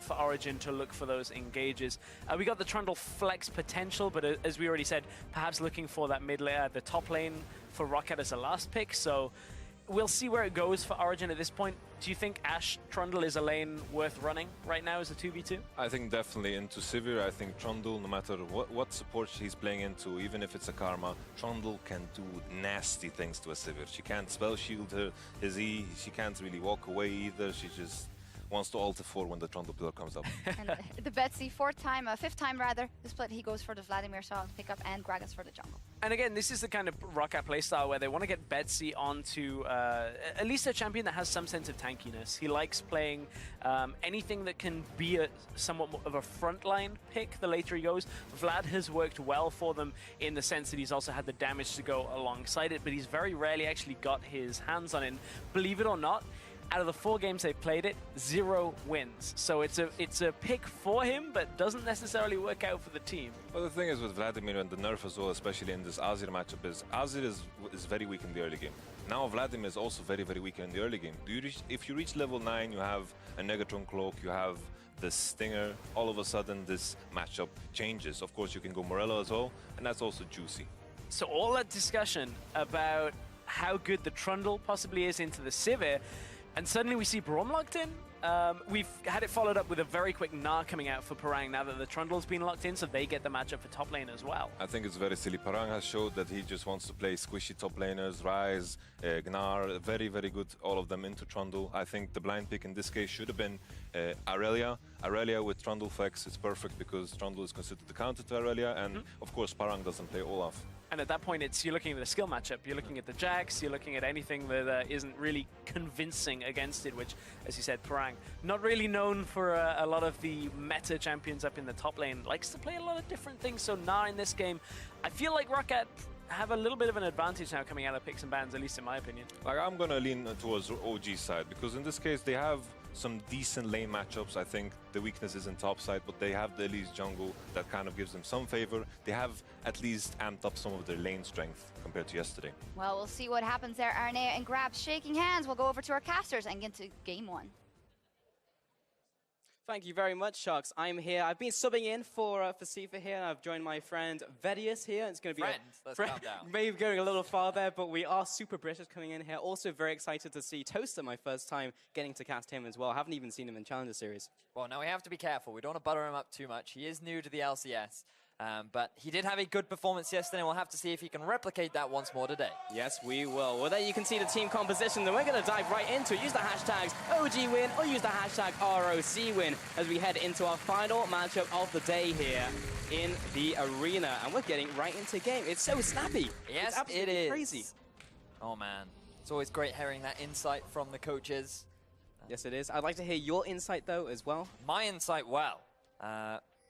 for Origen to look for those engages. We got the Trundle flex potential, but as we already said, perhaps looking for that mid layer, the top lane for Rocket as a last pick. So we'll see where it goes for Origen at this point. Do you think Ashe Trundle is a lane worth running right now as a 2v2? I think definitely into Sivir. I think Trundle, no matter what support he's playing into, even if it's a Karma, Trundle can do nasty things to a Sivir. She can't spell shield his E, she can't really walk away either. She just wants to ult 4 when the Trundle pillar comes up. And the Betsy, fifth time rather, the split, he goes for the Vladimir Song pickup and Gragas for the jungle. And again, this is the kind of Rocket playstyle where they want to get Betsy onto at least a champion that has some sense of tankiness. He likes playing anything that can be somewhat more of a frontline pick the later he goes. Vlad has worked well for them in the sense that he's also had the damage to go alongside it, but he's very rarely actually got his hands on it. And believe it or not, out of the 4 games they've played it, 0 wins. So it's a pick for him, but doesn't necessarily work out for the team. Well, the thing is with Vladimir and the nerf as well, especially in this Azir matchup, is Azir is very weak in the early game. Now Vladimir is also very, very weak in the early game. If you reach level 9, you have a Negatron Cloak, you have the Stinger, all of a sudden this matchup changes. Of course, you can go Morello as well, and that's also juicy. So all that discussion about how good the Trundle possibly is into the Sivir, and suddenly we see Braum locked in. We've had it followed up with a very quick Gnar coming out for Parang now that the Trundle's been locked in, so they get the matchup for top lane as well. I think it's very silly. Parang has showed that he just wants to play squishy top laners, Ryze, Gnar, very, very good, all of them into Trundle. I think the blind pick in this case should have been Aurelia. Aurelia with Trundle flex is perfect because Trundle is considered the counter to Aurelia, and of course Parang doesn't play Olaf. And at that point, you're looking at a skill matchup. You're looking at the Jax, you're looking at anything that isn't really convincing against it, which, as you said, Parang, not really known for a lot of the meta champions up in the top lane, likes to play a lot of different things. So Gnar in this game, I feel like Rocket have a little bit of an advantage now coming out of picks and bans, at least in my opinion. Like, I'm going to lean towards OG side, because in this case, they have some decent lane matchups. I think the weakness is in top side, but they have the Elise jungle that kind of gives them some favor. They have at least amped up some of their lane strength compared to yesterday. Well, we'll see what happens there. Arnea and Grabs shaking hands. We'll go over to our casters and get to game 1. Thank you very much, Sharks. I'm here. I've been subbing in for Sifa here, and I've joined my friend Vedius here. It's going to be let's calm down. Maybe going a little far there, but we are super British coming in here. Also very excited to see Toaster, my first time getting to cast him as well. I haven't even seen him in Challenger Series. Well, now we have to be careful. We don't want to butter him up too much. He is new to the LCS. But he did have a good performance yesterday, and we'll have to see if he can replicate that once more today. Yes, we will. Well, there you can see the team composition, and we're going to dive right into it. Use the hashtags OG win or use the hashtag ROC win as we head into our final matchup of the day here in the arena. And we're getting right into game. It's so snappy. Yes, it is. Crazy. Oh, man. It's always great hearing that insight from the coaches. Yes, it is. I'd like to hear your insight, though, as well. My insight, well,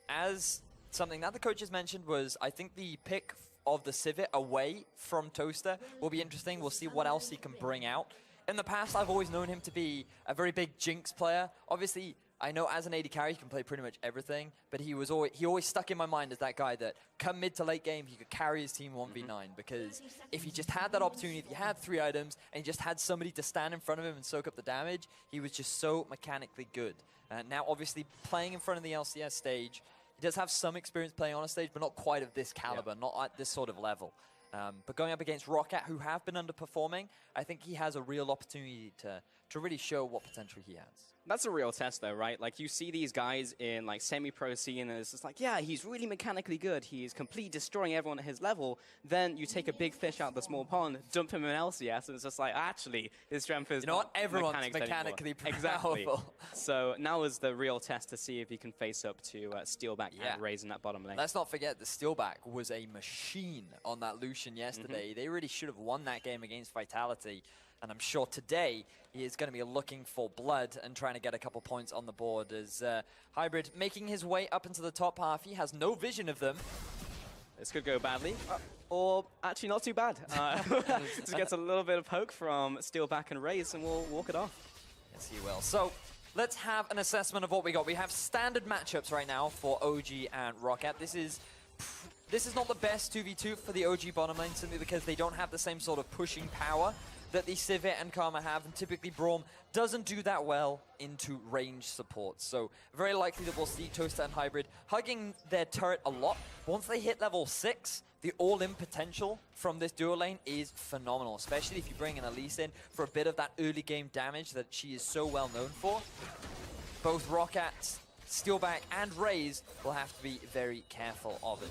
as something that the coaches mentioned was, I think the pick of the Sivir away from Toaster will be interesting. We'll see what else he can bring out. In the past, I've always known him to be a very big Jinx player. Obviously, I know as an AD carry, he can play pretty much everything, but he always stuck in my mind as that guy that come mid to late game, he could carry his team 1v9, because if he just had that opportunity, if he had 3 items, and he just had somebody to stand in front of him and soak up the damage, he was just so mechanically good. Now, obviously, playing in front of the LCS stage, he does have some experience playing on a stage, but not quite of this caliber, not at this sort of level. But going up against Rocket, who have been underperforming, I think he has a real opportunity to really show what potential he has. That's a real test, though, right? Like, you see these guys in, like, semi-pro scene, and it's just like, yeah, he's really mechanically good. He's completely destroying everyone at his level. Then you take a big fish out of the small pond, dump him in LCS, and it's just like, actually, his strength is not everyone's mechanically powerful. Exactly. So now is the real test to see if he can face up to Steelback and Raze in that bottom lane. Let's not forget the Steelback was a machine on that Lucian yesterday. They really should have won that game against Vitality. And I'm sure today he is going to be looking for blood and trying to get a couple points on the board as Hybrid making his way up into the top half. He has no vision of them. This could go badly, or actually not too bad. Just gets a little bit of poke from Steelback and Raze, and we'll walk it off. Yes, he will. So let's have an assessment of what we got. We have standard matchups right now for OG and Rocket. This is not the best 2v2 for the OG bottom lane, simply because they don't have the same sort of pushing power that the Civet and Karma have, and typically Braum doesn't do that well into range support. So very likely that we'll see Toaster and Hybrid hugging their turret a lot. Once they hit level 6, the all-in potential from this duo lane is phenomenal, especially if you bring an Elise in for a bit of that early game damage that she is so well known for. Both Rockats, Steelback, and Raze will have to be very careful of it.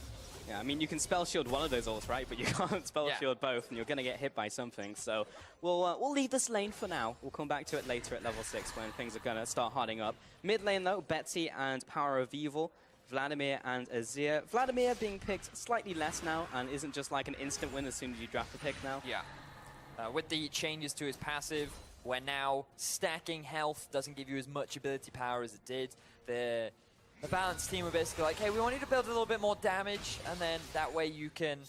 Yeah, I mean, you can spell shield one of those ults, right? But you can't spell shield both, and you're going to get hit by something. So we'll leave this lane for now. We'll come back to it later at level 6 when things are going to start hardening up. Mid lane, though, Betsy and PowerOfEvil, Vladimir and Azir. Vladimir being picked slightly less now, and isn't just like an instant win as soon as you draft a pick now. Yeah. With the changes to his passive, where now stacking health doesn't give you as much ability power as it did. The balanced team were basically like, hey, we want you to build a little bit more damage, and then that way you can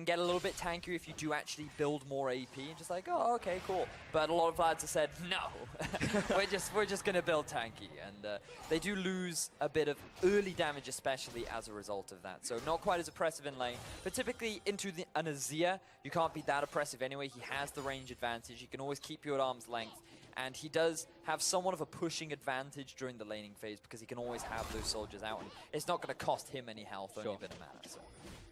get a little bit tankier if you do actually build more AP. And just like, oh, okay, cool. But a lot of lads have said, no, we're just gonna build tanky, and they do lose a bit of early damage, especially as a result of that. So not quite as oppressive in lane, but typically into an Azir, you can't be that oppressive anyway. He has the range advantage. He can always keep you at arm's length. And he does have somewhat of a pushing advantage during the laning phase because he can always have those soldiers out, and it's not going to cost him any health, only a bit of mana. So.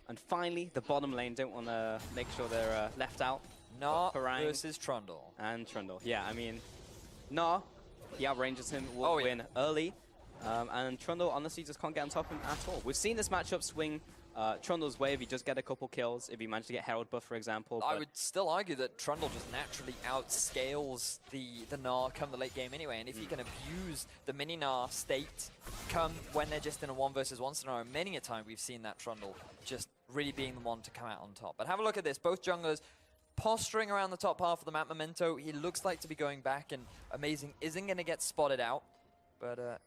And finally, the bottom lane don't want to make sure they're left out. Nah versus Trundle. And Trundle, yeah, I mean, Nah, he outranges him, will win early. And Trundle honestly just can't get on top of him at all. We've seen this matchup swing Trundle's way if he just get a couple kills, if he managed to get Herald buff, for example. I would still argue that Trundle just naturally outscales the Gnar come the late game anyway, and if he can abuse the mini Gnar state come when they're just in a 1 versus 1 scenario, many a time we've seen that Trundle just really being the one to come out on top. But have a look at this, both junglers posturing around the top half of the map. Memento, he looks like to be going back, and Amazing isn't going to get spotted out, but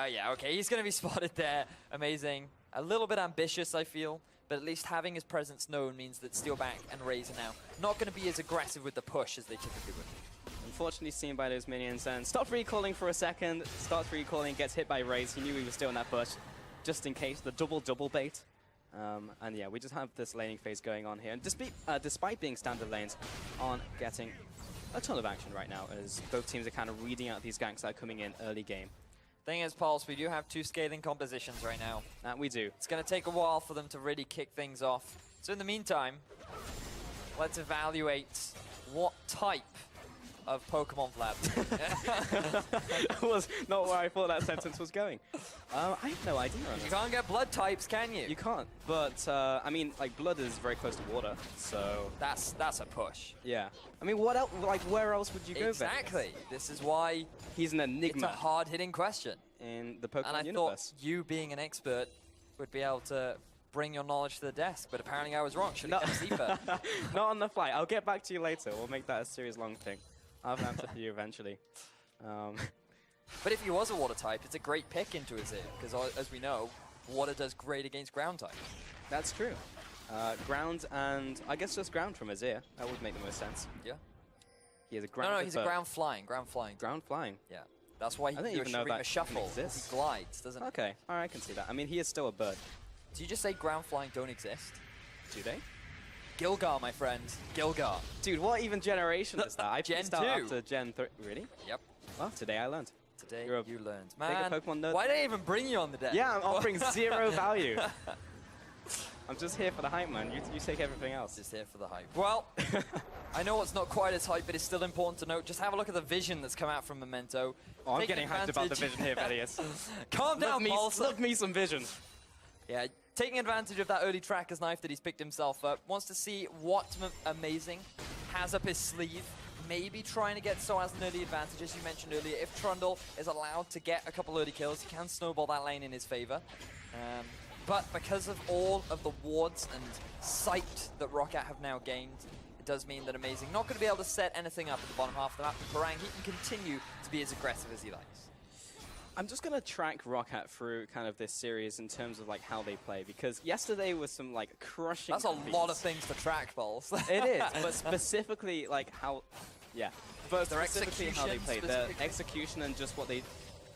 yeah, okay, he's going to be spotted there. Amazing. A little bit ambitious, I feel, but at least having his presence known means that Steelback and Raze are now not going to be as aggressive with the push as they typically would. Unfortunately seen by those minions, and stops recalling for a second, starts recalling, gets hit by Raze. He knew he was still in that push, just in case, the double bait. And yeah, we just have this laning phase going on here. And despite being standard lanes, aren't getting a ton of action right now, as both teams are kind of reading out these ganks that are coming in early game. Thing is, Pulse, we do have 2 scaling compositions right now. That we do. It's going to take a while for them to really kick things off. So in the meantime, let's evaluate what type of Pokemon Vlad. That was not where I thought that sentence was going. I have no idea. You can't get blood types, can you? You can't. But I mean, like, blood is very close to water, so that's a push. Yeah. I mean, what else? Like, where else would you go? Exactly. This is why he's an enigma. It's a hard-hitting question in the Pokemon universe. And I thought you, being an expert, would be able to bring your knowledge to the desk, but apparently I was wrong. Should have kept deeper. Not on the fly. I'll get back to you later. We'll make that a series-long thing. I'll have an answer for you eventually. But if he was a water type, it's a great pick into Azir, because as we know, water does great against ground type. That's true. Ground and I guess just ground from Azir. That would make the most sense. Yeah. He is a ground. No, he's a ground flying. Ground flying. Ground flying. Yeah. That's why he can do a shuffle. He glides, doesn't he? Okay. All right, I can see that. I mean, he is still a bird. Did you just say ground flying don't exist? Do they? Gilgar, my friend. Gilgar. Dude, what even generation is that? I Gen 2. After Gen 3. Really? Yep. Well, today I learned. Today you learned. Man, Pokemon nerd. Why did I even bring you on the deck? Yeah, I'm offering 0 value. I'm just here for the hype, man. You take everything else. Just here for the hype. Well, I know it's not quite as hype, but it's still important to note. Just have a look at the vision that's come out from Memento. Oh, I'm getting hyped about the vision here, Velius. Calm down, Paul. Love me some vision. Yeah, taking advantage of that early tracker's knife that he's picked himself up. Wants to see what Amazing has up his sleeve. Maybe trying to get sOAZ an early advantage, as you mentioned earlier. If Trundle is allowed to get a couple early kills, he can snowball that lane in his favor. But because of all of the wards and sight that Rocket have now gained, it does mean that Amazing not going to be able to set anything up at the bottom half of the map. Parang, he can continue to be as aggressive as he likes. I'm just going to track Rocket through kind of this series in terms of like how they play, because yesterday was some like crushing That's a lot of things to track, Balls. It is, but specifically like how, yeah, but specifically how they play, their execution and just what they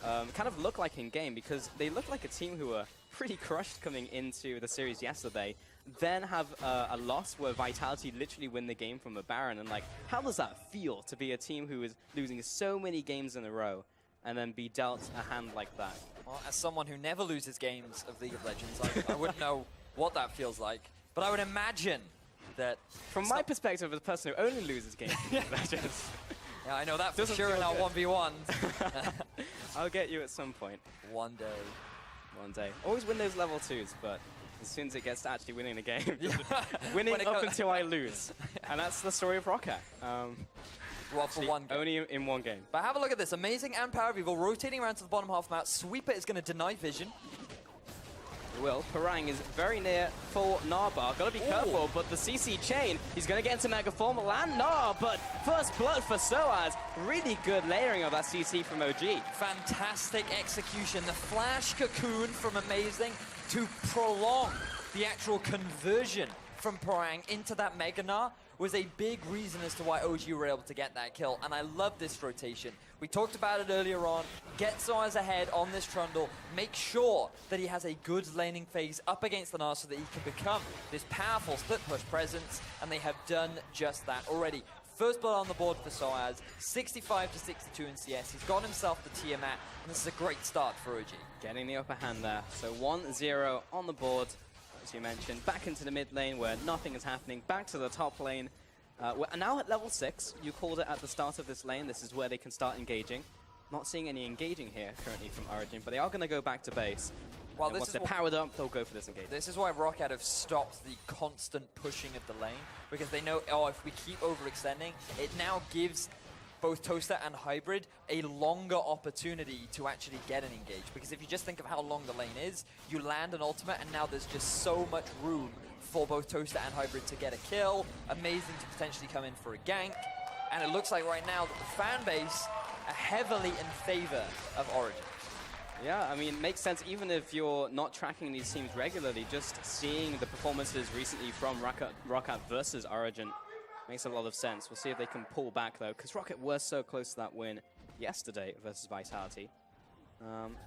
kind of look like in game, because they look like a team who were pretty crushed coming into the series yesterday, then have a loss where Vitality literally win the game from a Baron. And like, how does that feel to be a team who is losing so many games in a row and then be dealt a hand like that? Well, as someone who never loses games of League of Legends, I wouldn't know what that feels like. But I would imagine that... From my perspective, as a person who only loses games in League of Legends... Yeah, I know that for Doesn't sure in feel our good. 1v1s. I'll get you at some point. One day. One day. Always win those level 2s, but as soon as it gets to actually winning the game, Yeah. winning When it up goes- until I lose. And that's the story of Rocket. Well, for one game. Only in one game. But have a look at this. Amazing and PowerOfEvil rotating around to the bottom half map. Sweeper is going to deny vision. Will. Parang is very near full Gnar bar. Gotta be careful, but the CC chain, he's gonna get into Mega Form, land Gnar, but first blood for sOAZ. Really good layering of that CC from OG. Fantastic execution. The flash cocoon from Amazing to prolong the actual conversion from Parang into that Mega Gnar was a big reason as to why OG were able to get that kill. And I love this rotation. We talked about it earlier on. Get sOAZ ahead on this Trundle. Make sure that he has a good laning phase up against the Gnar so that he can become this powerful split push presence. And they have done just that already. First blood on the board for sOAZ. 65 to 62 in CS. He's got himself the Tiamat. And this is a great start for OG. Getting the upper hand there. So 1-0 on the board, as you mentioned. Back into the mid lane where nothing is happening. Back to the top lane. We're now at level 6. You called it at the start of this lane. This is where they can start engaging. Not seeing any engaging here currently from Origen, but they are going to go back to base. Well, And once they're powered up, they'll go for this engagement. This is why Rocket have stopped the constant pushing of the lane, because they know, oh, if we keep overextending, it now gives both Toaster and Hybrid a longer opportunity to actually get an engage. Because if you just think of how long the lane is, you land an ultimate, and now there's just so much room for both Toaster and Hybrid to get a kill. Amazing to potentially come in for a gank. And it looks like right now that the fan base are heavily in favor of Origen. Yeah, I mean, it makes sense even if you're not tracking these teams regularly. Just seeing the performances recently from Rocket versus Origen makes a lot of sense. We'll see if they can pull back, though, because Rocket were so close to that win yesterday versus Vitality.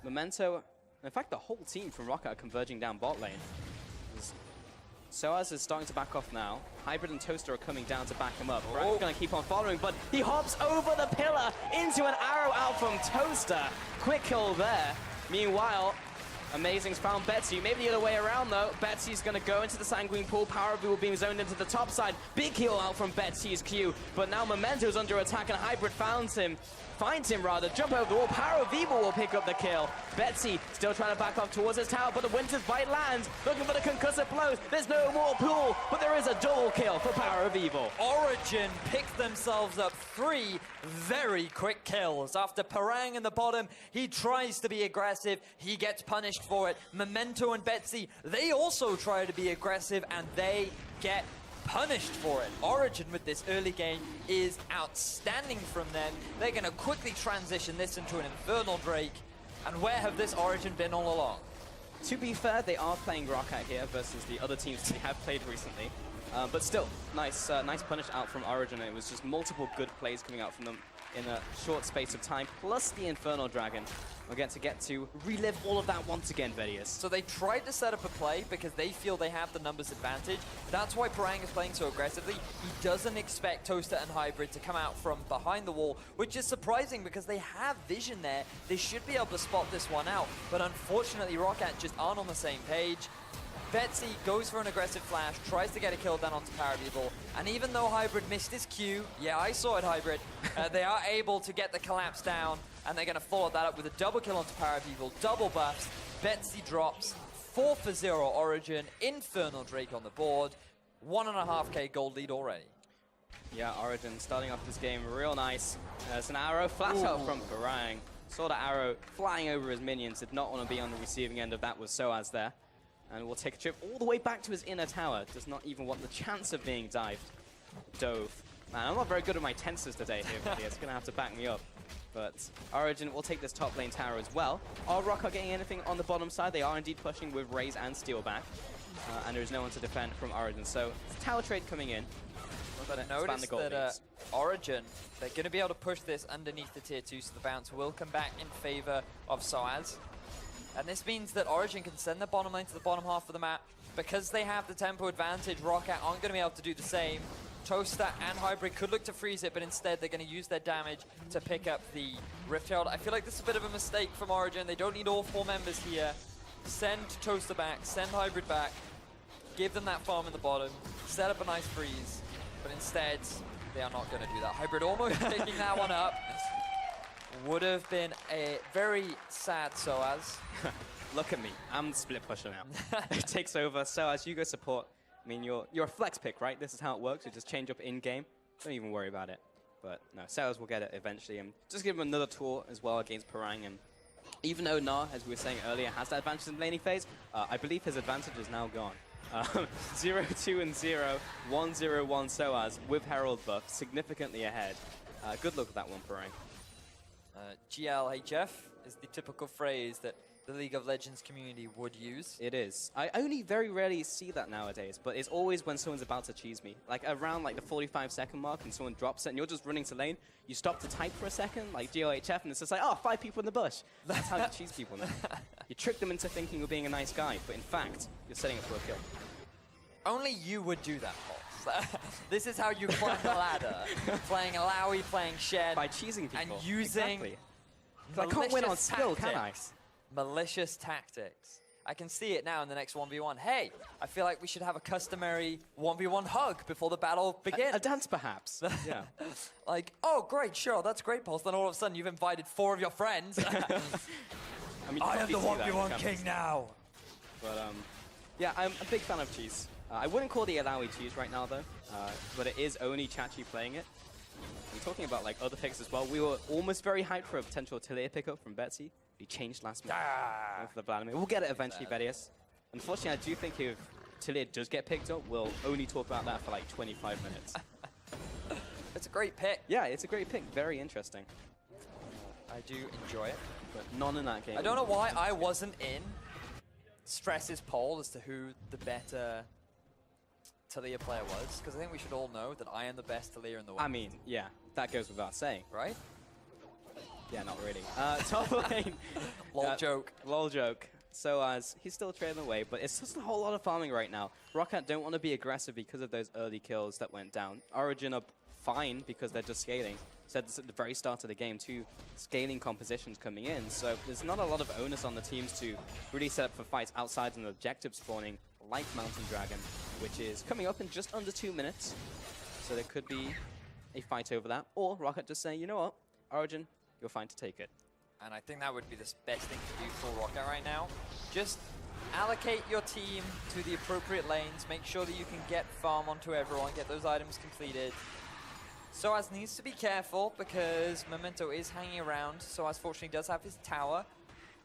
Memento, in fact, the whole team from Rocket are converging down bot lane. sOAZ is starting to back off now. Hybrid and Toaster are coming down to back him up. Brad's going to keep on following, but he hops over the pillar into an arrow out from Toaster. Quick kill there. Meanwhile, Amazing's found Betsy. Maybe the other way around, though. Betsy's going to go into the Sanguine Pool. PowerOfEvil being zoned into the top side. Big heal out from Betsy's Q. But now Memento's under attack, and Hybrid finds him, jump over the wall. PowerOfEvil will pick up the kill. Betsy still trying to back off towards his tower, but the Winter's Bite lands, looking for the concussive blows. There's no more pool, but there is a double kill for PowerOfEvil. Origen picked themselves up 3 very quick kills. After Parang in the bottom, he tries to be aggressive. He gets punished for it. Memento and Betsy, they also try to be aggressive, and they get punished for it. Origen with this early game is outstanding from them. They're going to quickly transition this into an Infernal Drake. And where have this Origen been all along? To be fair, they are playing Rocket here versus the other teams they have played recently. But still, nice punish out from Origen. It was just multiple good plays coming out from them in a short space of time, plus the Infernal Dragon. We'll get to relive all of that once again, Vedius. So they tried to set up a play because they feel they have the numbers advantage. That's why Parang is playing so aggressively. He doesn't expect Toaster and Hybrid to come out from behind the wall, which is surprising because they have vision there. They should be able to spot this one out, but unfortunately Rocket just aren't on the same page. Betsy goes for an aggressive flash, tries to get a kill down onto PowerOfEvil, and even though Hybrid missed his Q, yeah, I saw it, Hybrid, they are able to get the collapse down, and they're going to follow that up with a double kill onto PowerOfEvil, double buffs. Betsy drops, 4 for 0 Origen, Infernal Drake on the board, 1.5k gold lead already. Yeah, Origen starting off this game real nice. There's an arrow flat out from Parang. Saw the arrow flying over his minions, did not want to be on the receiving end of that with sOAZ there. And will take a trip all the way back to his inner tower. Does not even want the chance of being dived. Dove. Man, I'm not very good at my tenses today here, It's going to have to back me up. But Origen will take this top lane tower as well. Are Rocket getting anything on the bottom side? They are indeed pushing with Raze and Steelback. And there's no one to defend from Origen. So, tower trade coming in. But notice that Origen, they're going to be able to push this underneath the tier 2, so the bounce will come back in favor of sOAZ. And this means that Origen can send the bottom lane to the bottom half of the map, because they have the tempo advantage, Rocket aren't going to be able to do the same. Toaster and Hybrid could look to freeze it, but instead they're going to use their damage to pick up the Rift Herald. I feel like this is a bit of a mistake from Origen. They don't need all 4 members here. Send Toaster back, send Hybrid back, give them that farm in the bottom, set up a nice freeze, but instead they are not going to do that. Hybrid almost picking that one up. Would have been a very sad sOAZ. Look at me, I'm the split pusher now. It takes over, sOAZ, you go support. I mean, you're a flex pick, right? This is how it works. You just change up in-game. Don't even worry about it. But no, sOAZ will get it eventually. And just give him another tour as well against Parang. And even though Nah, as we were saying earlier, has that advantage in the laning phase, I believe his advantage is now gone. 0-2 and 0, 1-0-1 sOAZ with Herald buff, significantly ahead. Good luck with that one, Parang. GLHF is the typical phrase that the League of Legends community would use. It is. I only very rarely see that nowadays, but it's always when someone's about to cheese me. Like around like the 45-second mark and someone drops it and you're just running to lane, you stop to type for a second, like GLHF, and it's just like, oh, 5 people in the bush. That's how you cheese people now. You trick them into thinking you're being a nice guy, but in fact, you're setting up for a kill. Only you would do that, Pulse. This is how you climb the ladder. Playing Alawi, playing Shen. By cheesing people. And using Exactly. I can't win on skill, can I? Malicious tactics. I can see it now in the next 1v1. Hey, I feel like we should have a customary 1v1 hug before the battle begins. A dance, perhaps. Yeah. Like, oh, great, sure, that's great, Pulse. Then all of a sudden you've invited 4 of your friends. I mean, I am the 1v1 king now. But yeah, I'm a big fan of cheese. I wouldn't call the Alawi cheese right now, though. But it is only Chachi playing it. I'm talking about like other picks as well. We were almost very hyped for a potential Talia pickup from Betsy. He changed last minute for the Vladimir. We'll get it eventually, Bedius. Unfortunately, I do think if Talia does get picked up, we'll only talk about that for like 25 minutes. It's a great pick. Yeah, it's a great pick. Very interesting. I do enjoy it. But none in that game. I don't know why I wasn't in Stress's poll as to who the better Talia player was, because I think we should all know that I am the best Talia in the world. I mean, yeah, that goes without saying. Right? Yeah, not really. Top lane. Lol joke. Lol joke. sOAZ, he's still trailing away, but it's just a whole lot of farming right now. Rocket don't want to be aggressive because of those early kills that went down. Origen are fine because they're just scaling. Said this at the very start of the game too, scaling compositions coming in, so there's not a lot of onus on the teams to really set up for fights outside an objective spawning like Mountain Dragon, which is coming up in just under 2 minutes. So there could be a fight over that, or Rocket just saying, you know what, Origen, you're fine to take it. And I think that would be the best thing to do for Rocket right now. Just allocate your team to the appropriate lanes, make sure that you can get farm onto everyone, get those items completed. sOAZ needs to be careful because Memento is hanging around. sOAZ fortunately does have his tower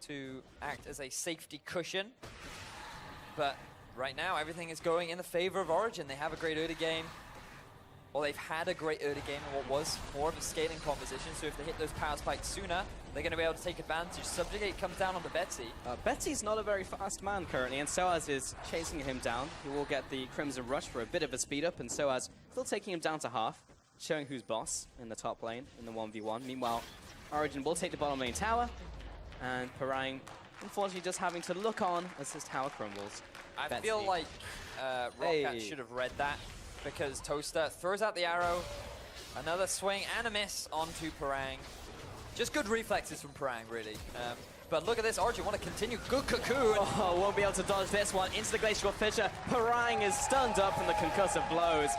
to act as a safety cushion. But right now everything is going in the favor of Origen. They have a great early game. Well, they've had a great early game in what was more of a scaling composition, so if they hit those power spikes sooner, they're going to be able to take advantage. Subjugate comes down onto Betsy. Betsy's not a very fast man currently, and sOAZ is chasing him down. He will get the Crimson Rush for a bit of a speed up, and sOAZ still taking him down to half, showing who's boss in the top lane in the 1v1. Meanwhile, Origen will take the bottom lane tower, and Parang, unfortunately, just having to look on as his tower crumbles. I Betsy. feel like Rocket should have read that, because Toaster throws out the arrow, another swing and a miss onto Parang. Just good reflexes from Parang, really. But look at this, Origen want to continue. Good cocoon. Oh, won't be able to dodge this one. Into the Glacial Fissure. Parang is stunned up from the concussive blows.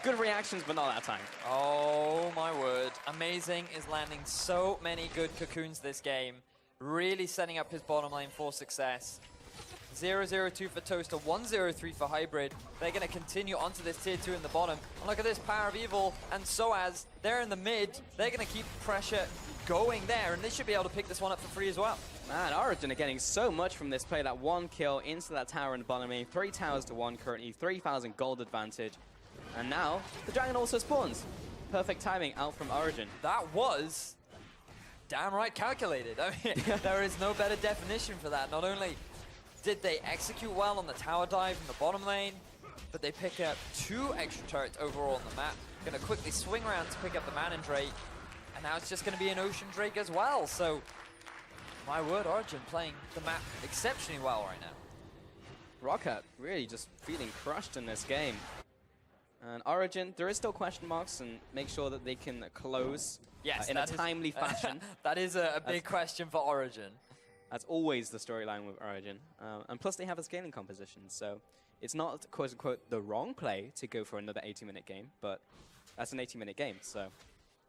Good reactions, but not that time. Oh my word. Amazing is landing so many good cocoons this game. Really setting up his bottom lane for success. 0-0-2 for Toaster, 1-0-3 for Hybrid. They're going to continue onto this tier 2 in the bottom. And look at this, PowerOfEvil and sOAZ, they're in the mid. They're going to keep pressure going there, and they should be able to pick this one up for free as well. Man, Origen are getting so much from this play. That one kill into that tower in the bottom lane. 3 towers to 1 currently, 3,000 gold advantage. And now, the dragon also spawns. Perfect timing out from Origen. That was damn right calculated. I mean, there is no better definition for that. Not only did they execute well on the tower dive in the bottom lane, but they pick up 2 extra turrets overall on the map. Gonna quickly swing around to pick up the Manon Drake, and now it's just gonna be an Ocean Drake as well. So, my word, Origen playing the map exceptionally well right now. Rocket really just feeling crushed in this game. And Origen, there is still question marks, and make sure that they can close in a timely fashion. That is a big question for Origen. That's always the storyline with Origen. And plus they have a scaling composition, so it's not, quote-unquote, the wrong play to go for another 80-minute game, but that's an 80-minute game, so.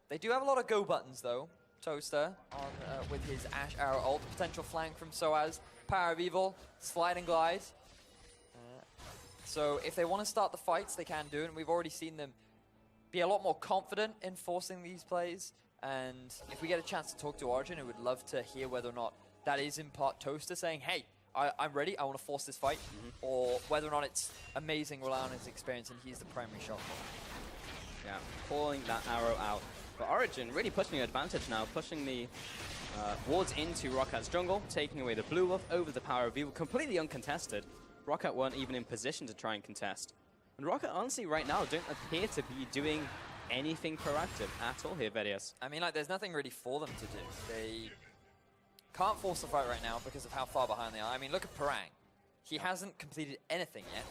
They do have a lot of go buttons, though. Toaster on with his Ash Arrow ult, potential flank from sOAZ, PowerOfEvil, slide and glide. So if they want to start the fights, they can do it, and we've already seen them be a lot more confident in forcing these plays. And if we get a chance to talk to Origen, I would love to hear whether or not that is in part Toaster saying, hey, I'm ready, I want to force this fight, or whether or not it's amazing, rely on his experience, and he's the primary shot caller. Yeah, pulling that arrow out. But Origen really pushing an advantage now, pushing the wards into Rocket's jungle, taking away the blue buff over the PowerOfEvil, completely uncontested. Rocket weren't even in position to try and contest. And Rocket, honestly, right now, don't appear to be doing anything proactive at all here, Vedius. I mean, like, there's nothing really for them to do. They can't force the fight right now because of how far behind they are. I mean, look at Parang. He hasn't completed anything yet.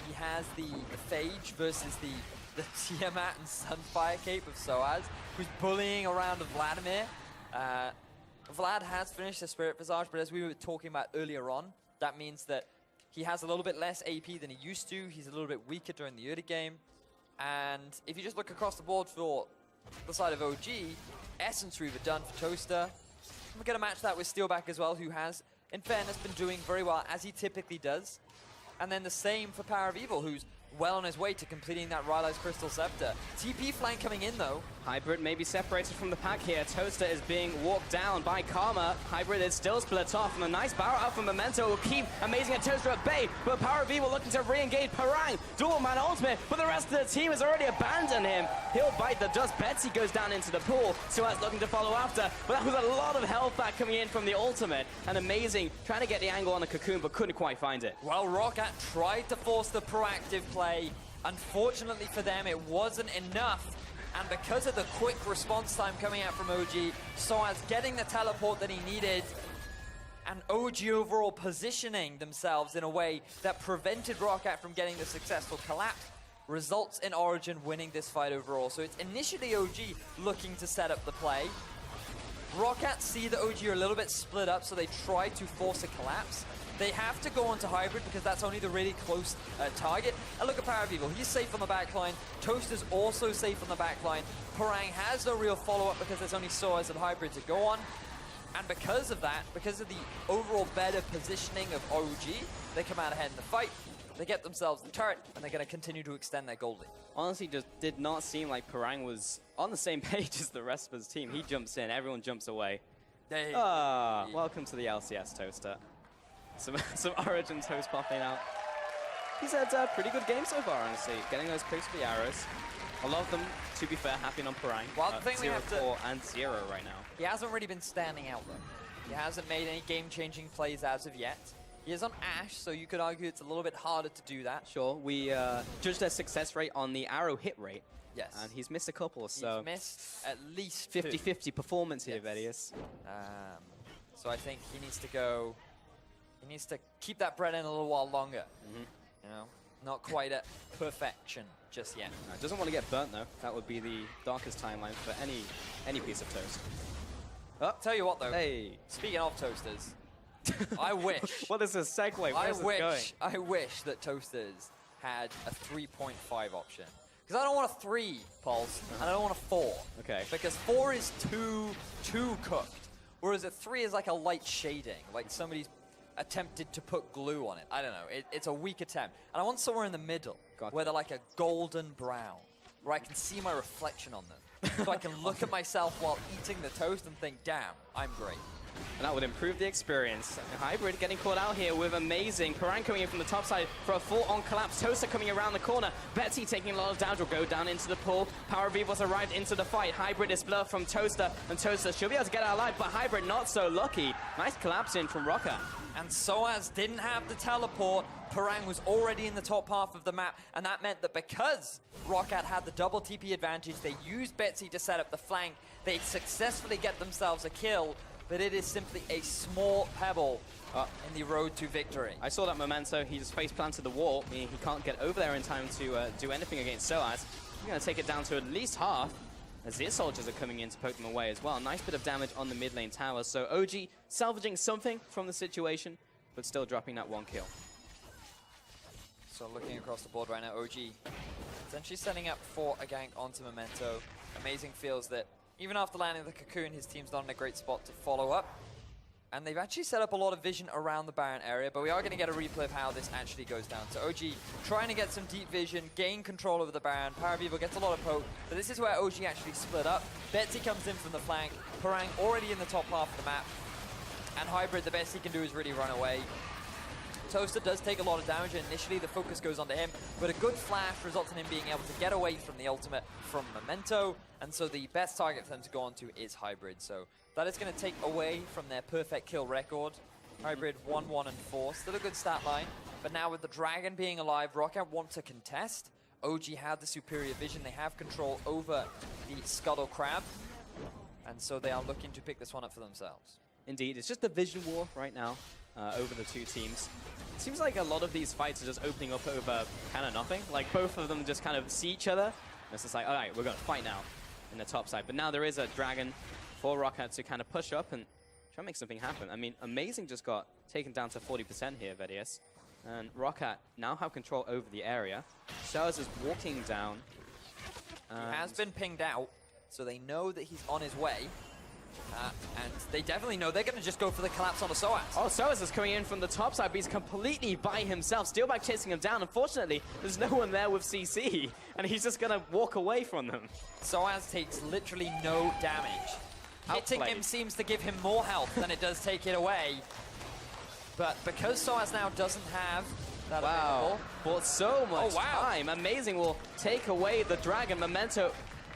He has the Phage versus the Tiamat and Sunfire cape of sOAZ, who's bullying around Vladimir. Vlad has finished the Spirit Visage, but as we were talking about earlier on, that means that he has a little bit less AP than he used to. He's a little bit weaker during the early game. And if you just look across the board for the side of OG, Essence Reaver done for Toaster. We're going to match that with Steelback as well, who has, in fairness, been doing very well, as he typically does. And then the same for PowerOfEvil, who's well on his way to completing that Rylai's Crystal Scepter. TP flank coming in, though. Hybrid may be separated from the pack here. Toaster is being walked down by Karma. Hybrid is still split off, and a nice barrel out from Memento will keep Amazing and Toaster at bay. But PowerOfEvil looking to re-engage Parang. Dual man ultimate, but the rest of the team has already abandoned him. He'll bite the dust. Betsy goes down into the pool. sOAZ looking to follow after, but that was a lot of health back coming in from the ultimate. And Amazing trying to get the angle on the cocoon, but couldn't quite find it. Well, Rocket tried to force the proactive play. Unfortunately for them, it wasn't enough. And because of the quick response time coming out from OG, sOAZ getting the teleport that he needed, and OG overall positioning themselves in a way that prevented Rocket from getting the successful collapse, results in Origen winning this fight overall. So it's initially OG looking to set up the play. Rocket see that OG are a little bit split up, so they try to force a collapse. They have to go onto Hybrid because that's only the really close target. And look at PowerOfEvil, he's safe on the backline. Toaster's also safe on the backline. Parang has no real follow-up because there's only sOAZ and Hybrid to go on. And because of that, because of the overall better positioning of OG, they come out ahead in the fight. They get themselves the turret, and they're going to continue to extend their gold lead. Honestly, just did not seem like Parang was on the same page as the rest of his team. He jumps in, everyone jumps away. Welcome to the LCS, Toaster. Some Origen Toast popping out. He's had a pretty good game so far, honestly. Getting those clicks for the arrows. A lot of them, to be fair, have been on Parang. Well, the thing we have to... 0-4 and 0 right now. He hasn't really been standing out, though. He hasn't made any game-changing plays as of yet. He is on Ashe, so you could argue it's a little bit harder to do that. Sure, we judged their success rate on the arrow hit rate. Yes. And he's missed a couple, so... He's missed at least 50-50 performance here, Vedius. So I think he needs to go... He needs to keep that bread in a little while longer. You know, not quite at perfection just yet. No, doesn't want to get burnt, though. That would be the darkest timeline for any piece of toast. Oh, tell you what, though. Hey. Speaking of toasters, I wish... What is this segue? Where's this going? I wish that Toasters had a 3.5 option. Because I don't want a 3, Pulse, and I don't want a 4. Okay. Because 4 is too cooked. Whereas a 3 is like a light shading, like somebody's attempted to put glue on it. I don't know. It's a weak attempt. And I want somewhere in the middle, where they're like a golden brown, where I can see my reflection on them. So I can look at myself while eating the toast and think, damn, I'm great. And that would improve the experience. Hybrid getting caught out here with Amazing. Parang coming in from the top side for a full-on collapse. Toaster coming around the corner. Betsy taking a lot of damage will go down into the pool. PowerOfEvil's arrived into the fight. Hybrid is split from Toaster, and Toaster should be able to get out alive, but Hybrid not so lucky. Nice collapse in from Rocker. And sOAZ didn't have the teleport. Parang was already in the top half of the map, and that meant that because Rocket had the double TP advantage, they used Betsy to set up the flank. They'd successfully get themselves a kill. but it is simply a small pebble in the road to victory. I saw that Memento. He just face planted the wall, meaning he can't get over there in time to do anything against sOAZ. We're going to take it down to at least half, as his soldiers are coming in to poke them away as well. Nice bit of damage on the mid lane tower. So OG salvaging something from the situation, but still dropping that 1 kill. So looking across the board right now, OG essentially setting up for a gank onto Memento. Amazing feels that even after landing the cocoon, his team's not in a great spot to follow up. And they've actually set up a lot of vision around the Baron area, but we are going to get a replay of how this actually goes down. So OG trying to get some deep vision, gain control over the Baron. PowerOfEvil gets a lot of poke, but this is where OG actually split up. Betsy comes in from the flank, Parang already in the top half of the map. And Hybrid, the best he can do is really run away. Toaster does take a lot of damage, and initially the focus goes onto him, but a good flash results in him being able to get away from the ultimate from Memento, and so the best target for them to go onto is Hybrid. So that is going to take away from their perfect kill record. Hybrid 1, 1, and 4, still a good stat line, but now with the Dragon being alive, ROC want to contest. OG have the superior vision, they have control over the Scuttle Crab, and so they are looking to pick this one up for themselves. Indeed, it's just a vision war right now over the two teams. It seems like a lot of these fights are just opening up over kind of nothing. Like both of them just kind of see each other. And it's just like, all right, we're going to fight now in the top side. But now there is a Dragon for ROC to kind of push up and try to make something happen. I mean, Amazing just got taken down to 40% here, Vedius. And ROC now have control over the area. sOAZ is walking down. He has been pinged out, so they know that he's on his way. And they definitely know they're going to just go for the collapse on the sOAZ. Oh, sOAZ is coming in from the top side, but he's completely by himself. Steelback chasing him down. Unfortunately, there's no one there with CC, and he's just going to walk away from them. sOAZ takes literally no damage. Hitting him seems to give him more health than it does take it away. But because sOAZ now doesn't have that available... Bought so much time. Amazing will take away the Dragon. Memento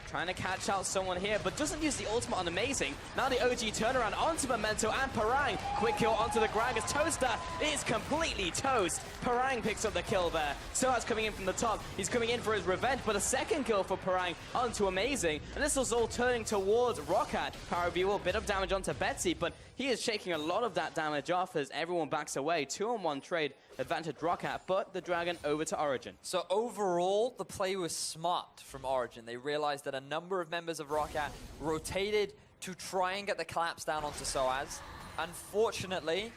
trying to catch out someone here, but doesn't use the ultimate on Amazing. Now the OG turnaround onto Memento and Parang. Quick kill onto the Gragas. Toaster is completely toast. Parang picks up the kill there. sOAZ coming in from the top. He's coming in for his revenge, but a second kill for Parang onto Amazing. And this was all turning towards ROC. PowerOfEvil, bit of damage onto Betsy, but he is shaking a lot of that damage off as everyone backs away. 2-on-1 trade advantage ROC, but the Dragon over to Origen. So overall, the play was smart from Origen. They realized that a number of members of ROC rotated to try and get the collapse down onto sOAZ. Unfortunately,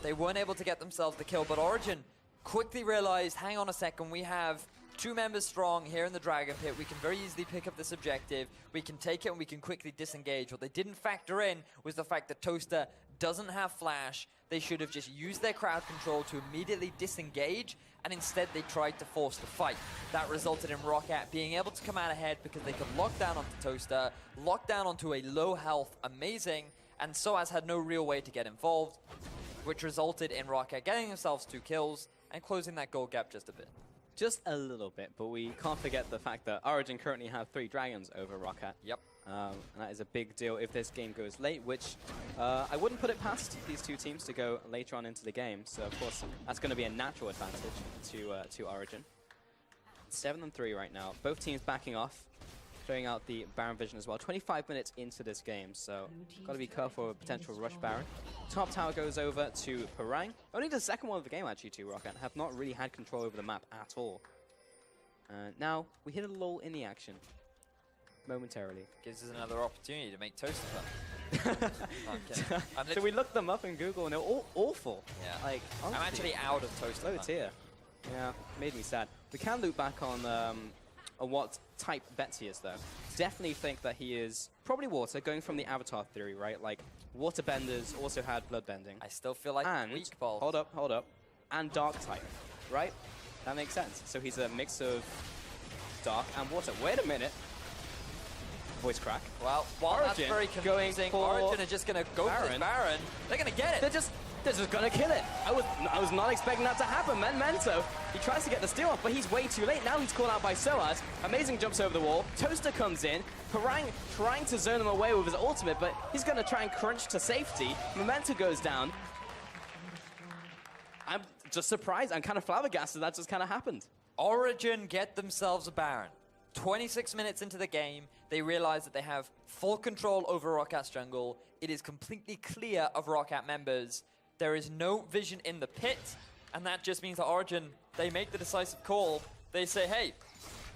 they weren't able to get themselves the kill, but Origen quickly realized, hang on a second, we have 2 members strong here in the Dragon Pit. We can very easily pick up this objective. We can take it and we can quickly disengage. What they didn't factor in was the fact that Toaster doesn't have flash. They should have just used their crowd control to immediately disengage, and instead they tried to force the fight. That resulted in ROC being able to come out ahead because they could lock down onto Toaster, lock down onto a low health Amazing, and sOAZ had no real way to get involved, which resulted in ROC getting themselves 2 kills and closing that goal gap just a bit. Just a little bit, but we can't forget the fact that Origen currently have 3 Dragons over ROC. Yep. And that is a big deal if this game goes late, which I wouldn't put it past these two teams to go later on into the game. So, of course, that's going to be a natural advantage to Origen. 7-3 right now. Both teams backing off, throwing out the Baron vision as well. 25 minutes into this game, so got to be careful of a potential rush Baron. Top tower goes over to Parang. Only the second one of the game, actually, to ROC, have not really had control over the map at all. Now, we hit a lull in the action. Momentarily. Gives us another opportunity to make Toaster fun. No, so we looked them up in Google and they're all awful. Yeah. Like, I'm actually out of Toaster. Oh dear. Yeah, made me sad. We can loop back on what type Betsy is though. Definitely think that he is probably water, going from the Avatar theory, right? Like waterbenders also had bloodbending. I still feel like and weak balls. Hold up. And dark type, right? That makes sense. So he's a mix of dark and water. Wait a minute. Voice crack. Well, while that's very confusing, Origen are just going to go for this Baron. They're going to get it. They're just going to kill it. I was not expecting that to happen. Memento, he tries to get the steal off, but he's way too late. Now he's called out by sOAZ. Amazing jumps over the wall. Toaster comes in. Parang trying to zone him away with his ultimate, but he's going to try and crunch to safety. Memento goes down. I'm just surprised. I'm kind of flabbergasted that just kind of happened. Origen get themselves a Baron. 26 minutes into the game, they realize that they have full control over ROCAT's jungle. It is completely clear of ROCAT members. There is no vision in the pit, and that just means that Origen, they make the decisive call. They say, hey,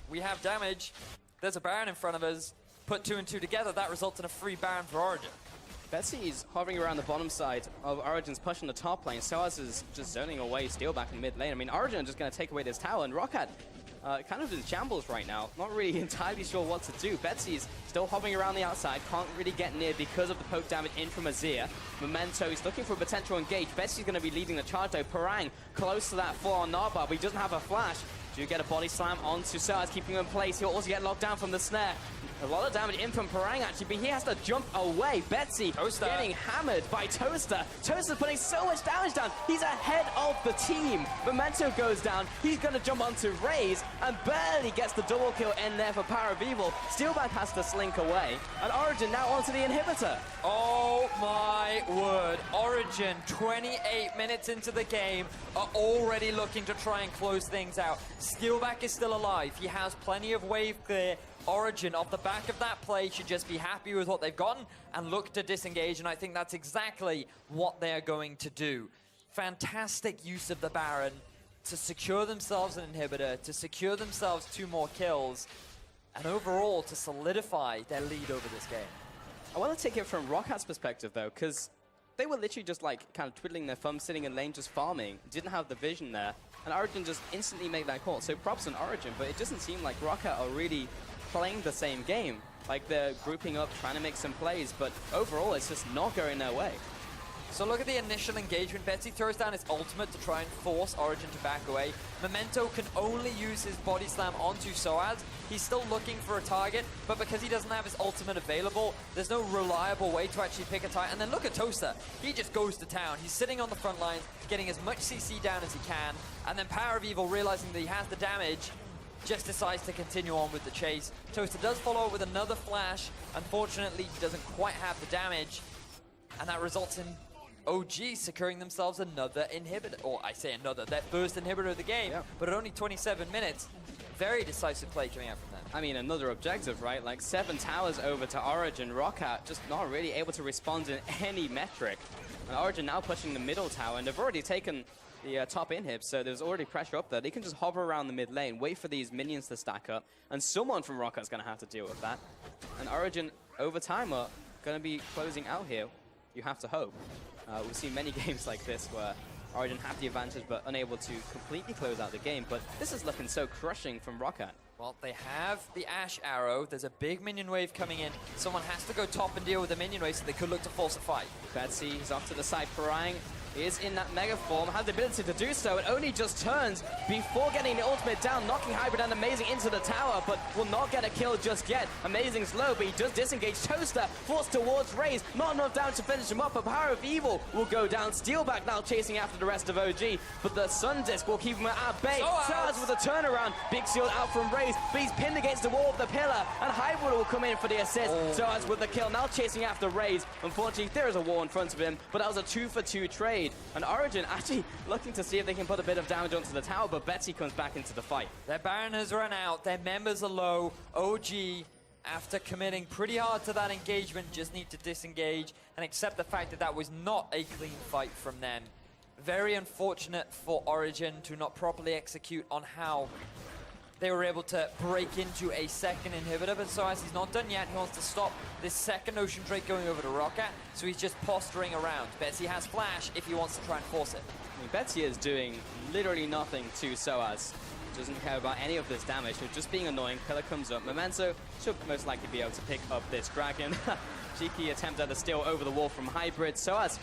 we have damage. There's a Baron in front of us. Put 2 and 2 together, that results in a free Baron for Origen. Betsy is hovering around the bottom side of Origen's pushing the top lane. sOAZ is just zoning away Steelback in mid lane. I mean, Origen are just going to take away this tower, and ROCAT kind of in shambles right now. Not really entirely sure what to do. Betsy's still hovering around the outside, can't really get near because of the poke damage in from Azir. Memento is looking for a potential engage. Betsy's going to be leading the charge though. Parang close to that 4 on Narbar, but he doesn't have a flash. Do get a body slam onto sOAZ, keeping him in place. He'll also get locked down from the snare. A lot of damage in from Parang actually, but he has to jump away. Betsy getting hammered by Toaster. Toaster's putting so much damage down. He's ahead of the team. Memento goes down. He's going to jump onto Raze and barely gets the double kill in there for PowerOfEvil. Steelback has to slink away. And Origen now onto the inhibitor. Oh my word. Origen, 28 minutes into the game, are already looking to try and close things out. Steelback is still alive. He has plenty of wave clear. Origen, off the back of that play, should just be happy with what they've gotten and look to disengage, and I think that's exactly what they're going to do. Fantastic use of the Baron to secure themselves an inhibitor, to secure themselves 2 more kills, and overall to solidify their lead over this game. I want to take it from ROCAT's perspective though, because they were literally just like kind of twiddling their thumbs, sitting in lane just farming, didn't have the vision there, and Origen just instantly made that call. So props on Origen, but it doesn't seem like ROCAT are really playing the same game. Like they're grouping up, trying to make some plays, but overall it's just not going their way. So look at the initial engagement. Betsy throws down his ultimate to try and force Origen to back away. Memento can only use his body slam onto sOAZ. He's still looking for a target, but because he doesn't have his ultimate available, there's no reliable way to actually pick a target. And then look at Toaster. He just goes to town. He's sitting on the front lines, getting as much CC down as he can, and then PowerOfEvil, realizing that he has the damage, just decides to continue on with the chase. Toaster does follow up with another flash. Unfortunately, he doesn't quite have the damage, and that results in OG securing themselves another inhibitor. Or I say another, their first inhibitor of the game, but at only 27 minutes. Very decisive play coming out from them. I mean, another objective, right? Like 7 towers over to Origen. ROCAT just not really able to respond in any metric. And Origen now pushing the middle tower, and they've already taken the top inhib, so there's already pressure up there. They can just hover around the mid lane, wait for these minions to stack up, and someone from ROCAT's going to have to deal with that. And Origen, over time, are going to be closing out here. You have to hope. We've seen many games like this where Origen have the advantage but unable to completely close out the game, but this is looking so crushing from ROCAT. Well, they have the Ash Arrow. There's a big minion wave coming in. Someone has to go top and deal with the minion wave, so they could look to force a fight. Betsy is off to the side. Parang is in that mega form, has the ability to do so. It only just turns before getting the ultimate down, knocking Hybrid and Amazing into the tower, but will not get a kill just yet. Amazing's low, but he does disengage. Toaster forced towards Raze, not enough damage to finish him up, but PowerOfEvil will go down. Steelback now chasing after the rest of OG, but the Sun Disc will keep him at bay. sOAZ with a turnaround, big shield out from Raze, but he's pinned against the wall of the pillar, and Hybrid will come in for the assist. sOAZ with the kill, now chasing after Raze. Unfortunately, there is a wall in front of him, but that was a 2-for-2 trade. And Origen actually looking to see if they can put a bit of damage onto the tower, but Betsy comes back into the fight. Their Baron has run out, their members are low. OG, after committing pretty hard to that engagement, just need to disengage and accept the fact that that was not a clean fight from them. Very unfortunate for Origen to not properly execute on how they were able to break into a second inhibitor, but sOAZ he's not done yet. He wants to stop this second Ocean Drake going over to ROCAT, so he's just posturing around. Betsy has flash if he wants to try and force it. I mean, Betsy is doing literally nothing to sOAZ. Doesn't care about any of this damage, so just being annoying. Pillar comes up. Memento should most likely be able to pick up this dragon. Cheeky attempt at the steal over the wall from Hybrid. sOAZ,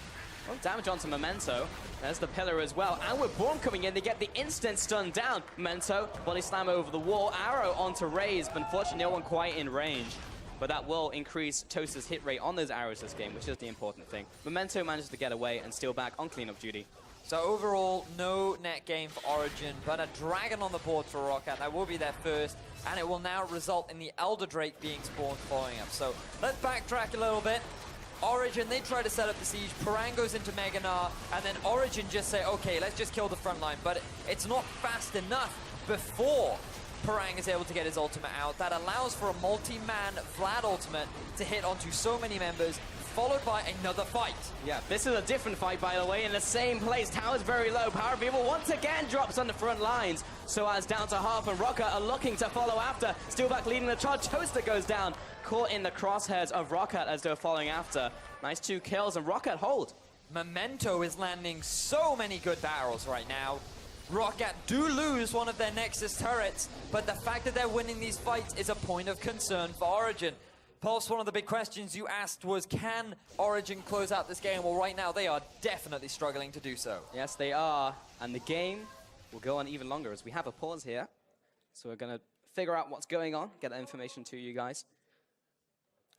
well, damage onto Memento. There's the pillar as well. And with Born coming in, they get the instant stun down. Memento, body slam over the wall. Arrow onto Raze, but unfortunately no one quite in range. But that will increase Toaster's hit rate on those arrows this game, which is the important thing. Memento manages to get away and Steelback on cleanup duty. So overall, no net gain for Origen, but a dragon on the board for ROCAT. That will be their first, and it will now result in the Elder Drake being spawned following up. So let's backtrack a little bit. Origen, they try to set up the siege. Parang goes into Mega Gnar, and then Origen just say, okay, let's just kill the front line. But it's not fast enough before Parang is able to get his ultimate out. That allows for a multi-man Vlad ultimate to hit onto so many members, followed by another fight. Yeah, this is a different fight, by the way, in the same place. Tower's very low. PowerOfEvil once again drops on the front lines. sOAZ down to half, and Rocket are looking to follow after. Steelback leading the charge. Toaster goes down, caught in the crosshairs of Rocket as they're following after. Nice 2 kills, and Rocket hold. Memento is landing so many good barrels right now. Rocket do lose one of their Nexus turrets, but the fact that they're winning these fights is a point of concern for Origen. Pulse, one of the big questions you asked was, can Origen close out this game? Well, right now, they are definitely struggling to do so. Yes, they are, and the game will go on even longer as we have a pause here. So we're going to figure out what's going on, get that information to you guys.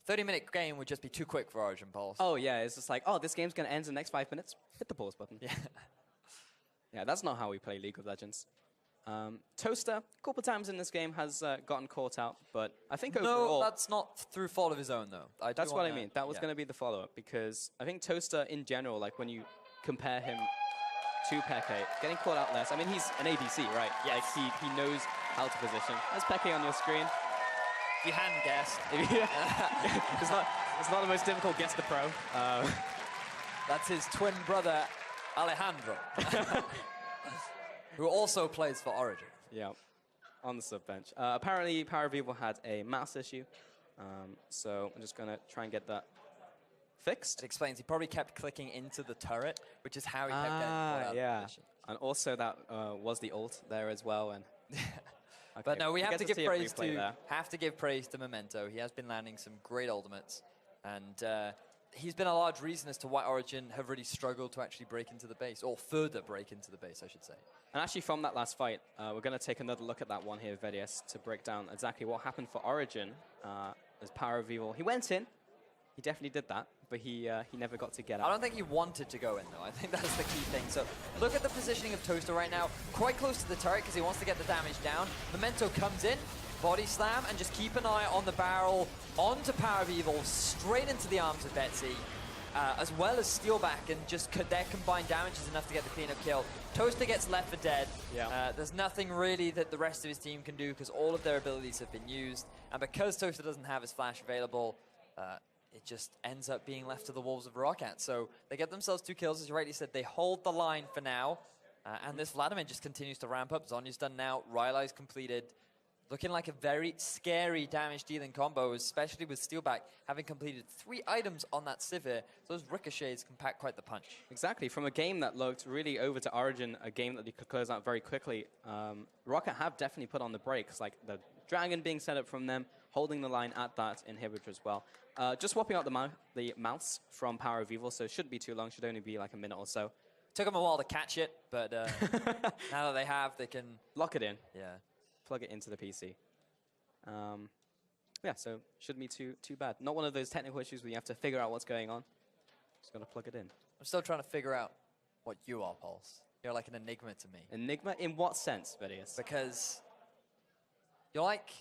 30-minute game would just be too quick for Origen, Pulse. Oh, yeah, it's just like, oh, this game's going to end in the next 5 minutes. Hit the pause button. Yeah. Yeah, that's not how we play League of Legends. Toaster, a couple times in this game, has gotten caught out, but I think overall... No, that's not through fault of his own, though. That's what I mean. That was going to be the follow-up, because I think Toaster, in general, like when you compare him to Peke, getting caught out less. I mean, he's an ADC, right? Yes. Like, he knows how to position. There's Peke on your screen. If you hadn't guessed. It's not the most difficult guess to pro. That's his twin brother, Alejandro, who also plays for Origen. Yeah, on the sub bench. Apparently, PowerOfEvil had a mouse issue, so I'm just going to try and get that fixed. It explains he probably kept clicking into the turret, which is how he kept getting caught out yeah. of position. And also that was the ult there as well. And okay, but no, we have to give praise to Memento. He has been landing some great ultimates, and he's been a large reason as to why Origen have really struggled to actually break into the base, or further break into the base, I should say. And actually from that last fight, we're going to take another look at that one here, Vedius, to break down exactly what happened for Origen as PowerOfEvil. He went in. He definitely did that, but he never got to get out. I don't think he wanted to go in, though. I think that's the key thing. So look at the positioning of Toaster right now. Quite close to the turret because he wants to get the damage down. Memento comes in, body slam, and just keep an eye on the barrel onto PowerOfEvil, straight into the arms of Betsy, as well as Steelback, and just their combined damage is enough to get the cleanup kill. Toaster gets left for dead. Yeah. There's nothing really that the rest of his team can do because all of their abilities have been used. And because Toaster doesn't have his flash available, it just ends up being left to the wolves of Rocket. So they get themselves 2 kills, as you rightly said. They hold the line for now. And this Vladimir just continues to ramp up. Zonya's done now. Rylai's completed. Looking like a very scary damage-dealing combo, especially with Steelback having completed 3 items on that Sivir. Those ricochets can pack quite the punch. Exactly. From a game that looked really over to Origen, a game that they could close out very quickly, Rocket have definitely put on the brakes, like the Dragon being set up from them, holding the line at that inhibitor as well. Just swapping out the mouse from PowerOfEvil, so it shouldn't be too long, should only be like a minute or so. Took them a while to catch it, but now that they have, they can... Lock it in. Yeah. Plug it into the PC. Yeah, so shouldn't be too bad. Not one of those technical issues where you have to figure out what's going on. Just got to plug it in. I'm still trying to figure out what you are, Pulse. You're like an enigma to me. Enigma? In what sense, Vedius? Because you're like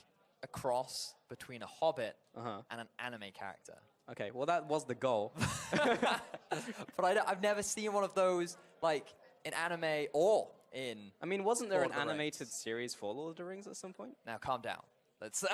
a cross between a hobbit and an anime character. Okay, well that was the goal. But I've never seen one of those like in anime or in... I mean, wasn't there an Lord of the animated Rings. series for Lord of the Rings at some point? Now calm down. Let's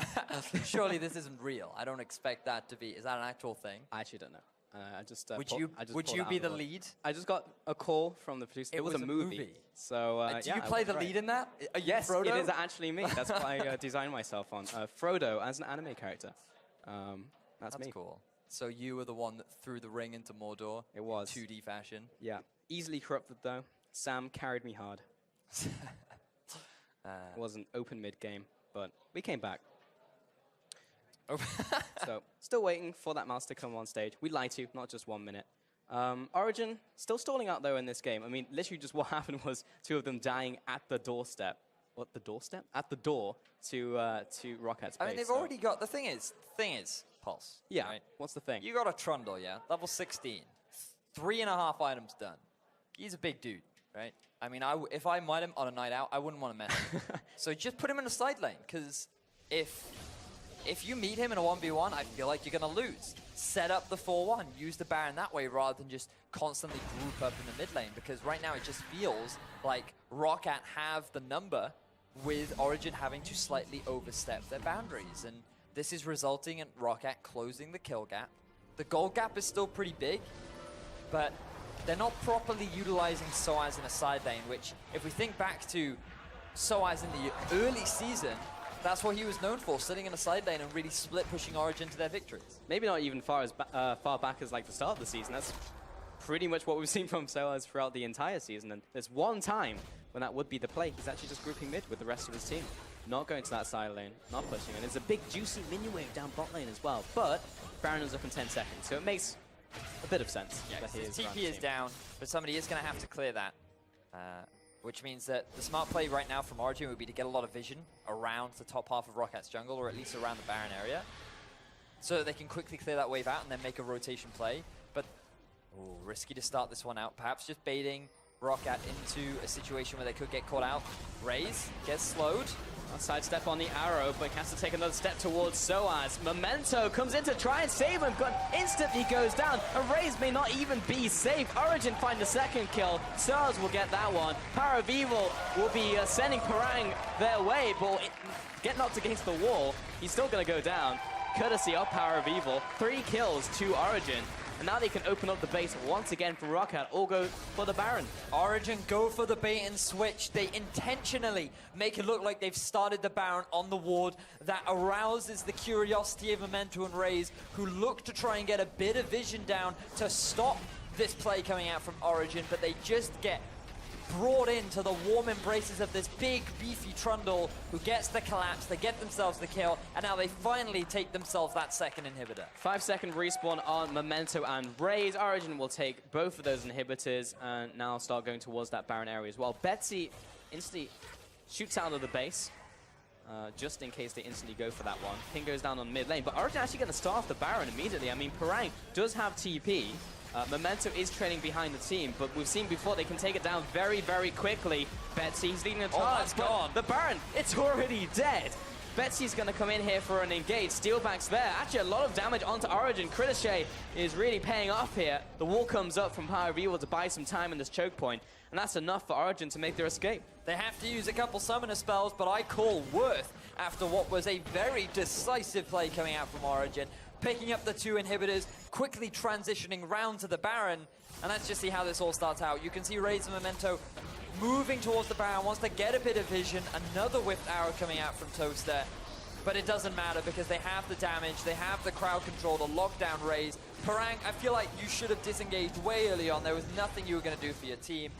surely this isn't real. I don't expect that to be... Is that an actual thing? I actually don't know. I just Would pulled you it be out the of the lead? I just got a call from the producer. It was a movie. So Do yeah, you play the right. lead in that? Are you Yes, Frodo? it is actually me. That's what I designed myself on. Frodo as an anime character. That's me. cool. So you were the one that threw the ring into Mordor. It was. 2D fashion. Yeah. Easily corrupted though. Sam carried me hard. It was an open mid game, but we came back. So, still waiting for that mouse to come on stage. We'd like to, not just 1 minute. Origen, still stalling out though in this game. I mean, literally just what happened was 2 of them dying at the doorstep. What, the doorstep? At the door to Rocket's base. I mean, they've already got... The thing is, Pulse. Yeah, right? what's the thing? You got a Trundle, yeah? Level 16. 3.5 items done. He's a big dude, right? I mean, if I might him on a night out, I wouldn't want to mess him. So just put him in a side lane, because if you meet him in a 1v1, I feel like you're going to lose. Set up the 4-1. Use the Baron that way rather than just constantly group up in the mid lane, because right now it just feels like Rocket have the number with Origen having to slightly overstep their boundaries. And this is resulting in ROC closing the kill gap. The gold gap is still pretty big, but they're not properly utilizing sOAZ in a side lane, which, if we think back to sOAZ in the early season, that's what he was known for, sitting in a side lane and really split pushing Origen to their victories. Maybe not even far back as like the start of the season. That's pretty much what we've seen from sOAZ throughout the entire season. And there's one time when that would be the play. He's actually just grouping mid with the rest of his team. Not going to that side lane, not pushing. And it's a big juicy minion wave down bot lane as well. But Baron is up in 10 seconds, so it makes a bit of sense. Yeah, that his TP is down, but somebody is going to have to clear that. Which means that the smart play right now from Origen would be to get a lot of vision around the top half of ROC's jungle, or at least around the Baron area, so that they can quickly clear that wave out and then make a rotation play. But risky to start this one out. Perhaps just baiting ROC into a situation where they could get caught out. Raze gets slowed. A sidestep on the arrow, but has to take another step towards sOAZ. Memento comes in to try and save him, but instantly goes down. A Raze may not even be safe. Origen find the second kill. sOAZ will get that one. PowerOfEvil will be sending Parang their way, but get knocked against the wall. He's still going to go down, courtesy of PowerOfEvil. 3 kills to Origen. And now they can open up the base once again for ROC, all go for the Baron. Origen go for the bait and switch. They intentionally make it look like they've started the Baron on the ward. That arouses the curiosity of Memento and Raze, who look to try and get a bit of vision down to stop this play coming out from Origen, but they just get brought into the warm embraces of this big, beefy Trundle, who gets the collapse, they get themselves the kill, and now they finally take themselves that second inhibitor. 5-second respawn on Memento and Raze. Origen will take both of those inhibitors and now start going towards that Baron area as well. Betsy instantly shoots out of the base, just in case they instantly go for that one. Ping goes down on mid lane, but Origen actually going to start off the Baron immediately. I mean, Parang does have TP. Memento is trailing behind the team, but we've seen before they can take it down very, very quickly. Betsy's leading the charge. Oh, that's gone. The Baron, it's already dead. Betsy's going to come in here for an engage. Steelback's there. Actually, a lot of damage onto Origen. Critiche is really paying off here. The wall comes up from PowerOfEvil to buy some time in this choke point, and that's enough for Origen to make their escape. They have to use a couple summoner spells, but I call Worth after what was a very decisive play coming out from Origen. Picking up the 2 inhibitors, quickly transitioning round to the Baron, and let's just see how this all starts out. You can see Raze and Memento moving towards the Baron, wants to get a bit of vision. Another whipped arrow coming out from Toaster, but it doesn't matter because they have the damage, they have the crowd control to lock down Raze. Parang, I feel like you should have disengaged way early on. There was nothing you were going to do for your team,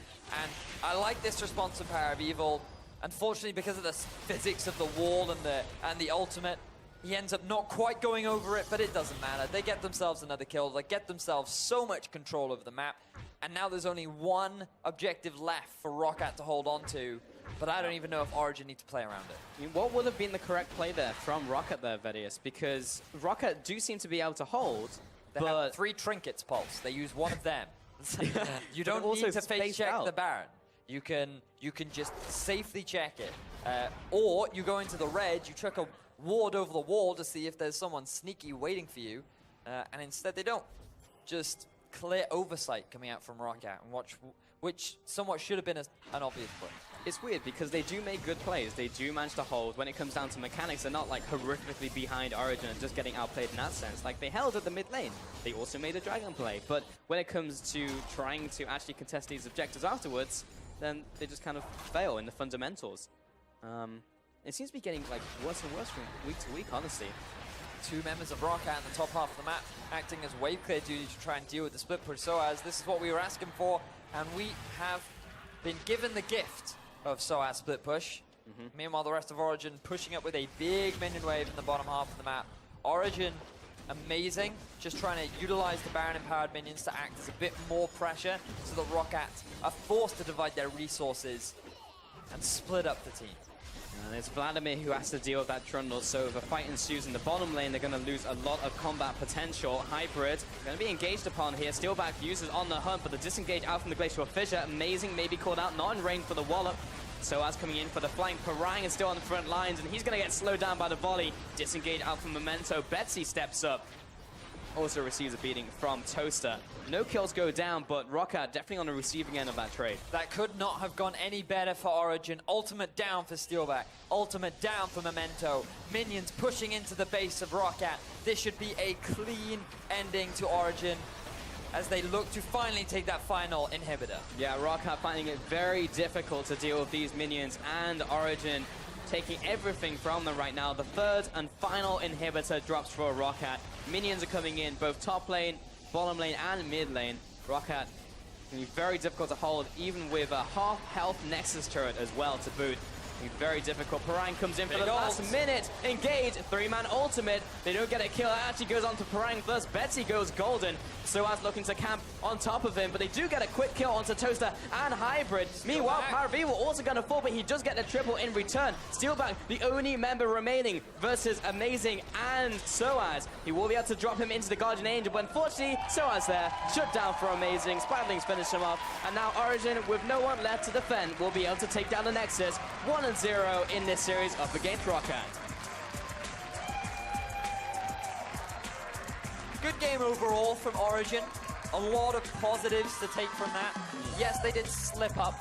and I like this response from PowerOfEvil. Unfortunately, because of the physics of the wall and the ultimate, he ends up not quite going over it, but it doesn't matter. They get themselves another kill. They get themselves so much control over the map. And now there's only one objective left for ROC to hold on to. But I don't even know if Origen need to play around it. I mean, what would have been the correct play there from ROC there, Vedius? Because ROC do seem to be able to hold, They have 3 trinkets, Pulse. They use one of them. You don't need to face check the Baron. You can just safely check it. Or you go into the red, you chuck a ward over the wall to see if there's someone sneaky waiting for you, and instead they don't. Just clear oversight coming out from ROC and watch, which somewhat should have been an obvious play. It's weird because they do make good plays. They do manage to hold. When it comes down to mechanics, they're not like horrifically behind Origen and just getting outplayed in that sense. Like, they held at the mid lane. They also made a dragon play. But when it comes to trying to actually contest these objectives afterwards, then they just kind of fail in the fundamentals. It seems to be getting like worse and worse from week to week, honestly. 2 members of ROC in the top half of the map, acting as wave clear duty to try and deal with the split push. sOAZ, this is what we were asking for, and we have been given the gift of sOAZ split push. Meanwhile, the rest of Origen pushing up with a big minion wave in the bottom half of the map. Origen, amazing, just trying to utilize the Baron-empowered minions to act as a bit more pressure so that ROC are forced to divide their resources and split up the team. And it's Vladimir who has to deal with that Trundle, so if a fight ensues in the bottom lane, they're going to lose a lot of combat potential. Hybrid going to be engaged upon here. Steelback uses on the hunt, but the disengage out from the Glacial Fissure. Amazing, maybe called out, not in range for the wallop. sOAZ coming in for the flank. Parang is still on the front lines, and he's going to get slowed down by the volley. Disengage out from Memento. Betsy steps up. also receives a beating from Toaster. No kills go down, but Roccat definitely on the receiving end of that trade. That could not have gone any better for Origen. Ultimate down for Steelback. Ultimate down for Memento. Minions pushing into the base of Roccat. This should be a clean ending to Origen as they look to finally take that final inhibitor. Yeah, Roccat finding it very difficult to deal with these minions, and Origen taking everything from them right now. The third and final inhibitor drops for Roccat. Minions are coming in, both top lane, bottom lane, and mid lane. Roccat can be very difficult to hold, even with a half health Nexus turret as well to boot. Very difficult. Parang comes in for the last minute. Engage. 3-man ultimate. They don't get a kill. It actually goes on to Parang first. Betsy goes golden. sOAZ looking to camp on top of him, but they do get a quick kill onto Toaster and Hybrid. Meanwhile, PowerOfEvil also going to fall, but he does get the triple in return. Steelback, the only member remaining versus Amazing and sOAZ. He will be able to drop him into the Guardian Angel, but unfortunately, sOAZ there. Shut down for Amazing. Spiderlings finish him off. And now Origen, with no one left to defend, will be able to take down the Nexus. 1-0 in this series up against Roccat. Good game overall from Origen. A lot of positives to take from that. Yes, they did slip up